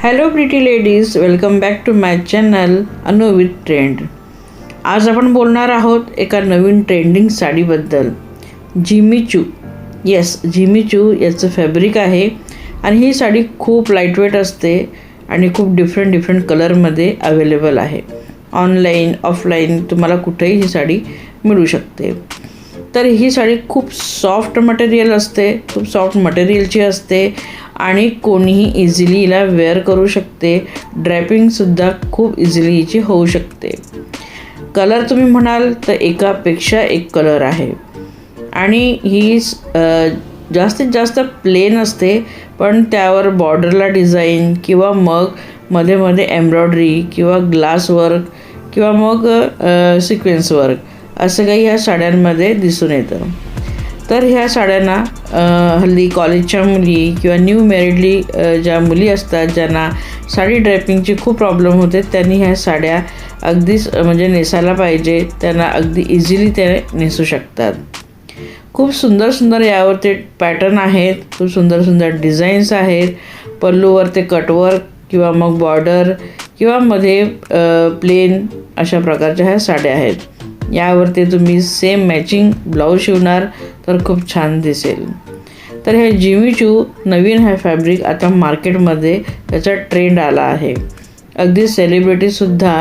Hello pretty ladies, welcome back to my channel Anu with trend. आज आपण बोलणार आहोत एका नवीन ट्रेंडिंग साडीबद्दल. जिमीचू. येस, जिमीचू याचं फॅब्रिक आहे आणि ही साडी खूप लाईटवेट असते आणि खूप डिफरंट कलरमध्ये अवेलेबल आहे. ऑनलाईन ऑफलाईन तुम्हाला कुठेही ही साडी मिळू शकते. तर ही साडी खूप सॉफ्ट मटेरियल असते, खूप सॉफ्ट मटेरियलची असते आणि कोणीही इझिली हिला वेअर करू शकते. ड्रॅपिंगसुद्धा खूप इझिली हिची होऊ शकते. कलर तुम्ही म्हणाल तर एकापेक्षा एक कलर आहे आणि ही जास्तीत जास्त प्लेन असते, पण त्यावर बॉर्डरला डिझाईन किंवा मग मध्ये एम्ब्रॉयडरी किंवा ग्लास वर्क किंवा मग सिक्वेन्स वर्क असं काही ह्या साड्यांमध्ये दिसून येतं. तर ह्या साड्यांना हल्ली कॉलेजच्या मुली किंवा न्यू मॅरिडली ज्या मुली असतात ज्यांना साडी ड्रेपिंगची खूप प्रॉब्लेम होते, त्यांनी ह्या साड्या अगदीच म्हणजे नेसायला पाहिजे. त्यांना अगदी इझिली ते नेसू शकतात. खूप सुंदर यावरती पॅटर्न आहेत, खूप सुंदर डिझाईन्स आहेत. पल्लूवर ते कटवर्क किंवा मग बॉर्डर किंवा मध्ये प्लेन अशा प्रकारच्या ह्या साड्या आहेत. यावरती तुम्ही सेम मॅचिंग ब्लाऊज शिवणार तर खूप छान दिसेल. तर हे जिमीचू नवीन हा फॅब्रिक आता मार्केटमध्ये त्याचा ट्रेंड आला आहे. अगदी सेलिब्रिटीसुद्धा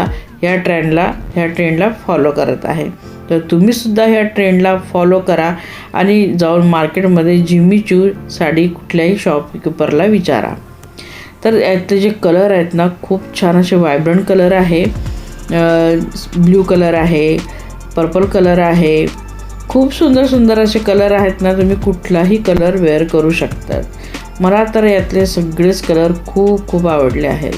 ह्या ट्रेंडला फॉलो करत आहे. तर तुम्हीसुद्धा ह्या ट्रेंडला फॉलो करा आणि जाऊन मार्केटमध्ये जिमीचू साडी कुठल्याही शॉपकीपरला विचारा. तर यातले जे कलर आहेत ना, खूप छान असे व्हायब्रंट कलर आहे. ब्ल्यू कलर आहे, पर्पल कलर आहे. खूप सुंदर असे कलर आहेत ना, तुम्ही कुठलाही कलर वेअर करू शकतात. मला तर यातले सगळेच कलर खूप आवडले आहेत.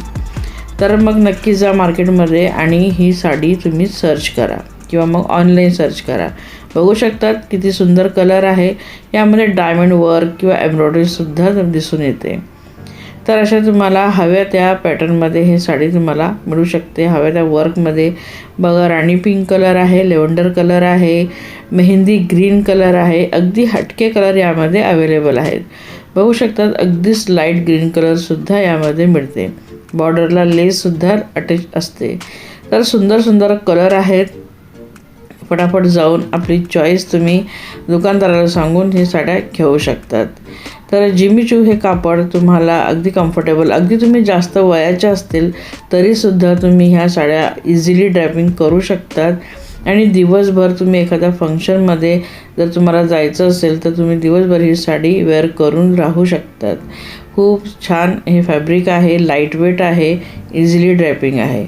तर मग नक्की जा मार्केटमध्ये आणि ही साडी तुम्ही सर्च करा किंवा मग ऑनलाईन सर्च करा. बघू शकतात किती सुंदर कलर आहे. यामध्ये डायमंड वर्क किंवा एम्ब्रॉयडरीसुद्धा दिसून येते. तर अशा तुम्हाला हव्या त्या पॅटर्नमध्ये ही साडी तुम्हाला मिळू शकते. हव्या त्या वर्कमध्ये बघा, राणी पिंक कलर आहे, लेव्हंडर कलर आहे, मेहंदी ग्रीन कलर आहे. अगदी हटके कलर यामध्ये अवेलेबल आहेत. बघू शकतात अगदीच लाईट ग्रीन कलरसुद्धा यामध्ये मिळते. बॉर्डरला लेससुद्धा अटॅच असते. तर सुंदर कलर आहेत. फटाफट जाऊन आपली चॉईस तुम्ही दुकानदाराला सांगून हे साड्या घेऊ शकतात. तर जिमीचू हे कापड तुम्हाला अगदी कम्फर्टेबल, अगदी तुम्ही जास्त वयाच्या असतील तरीसुद्धा तुम्ही ह्या साड्या इझिली ड्रॅपिंग करू शकतात आणि दिवसभर तुम्ही एखाद्या फंक्शनमध्ये जर तुम्हाला जायचं असेल तर तुम्ही दिवसभर ही साडी वेअर करून राहू शकतात. खूप छान हे फॅब्रिक आहे, लाईटवेट आहे, इझिली ड्रॅपिंग आहे.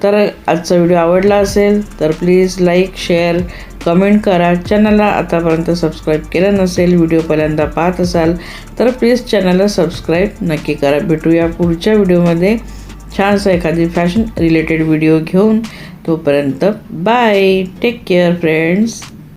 तर आजचा व्हिडिओ आवडला असेल तर प्लीज लाईक, शेअर, कमेंट करा. चॅनलला आतापर्यंत सबस्क्राईब केलं नसेल, व्हिडिओ पहिल्यांदा पाहत असाल तर प्लीज चॅनलला सबस्क्राईब नक्की करा. भेटूया पुढच्या व्हिडिओमध्ये छानसा एखादी फॅशन रिलेटेड व्हिडिओ घेऊन. तोपर्यंत बाय, टेक केअर फ्रेंड्स.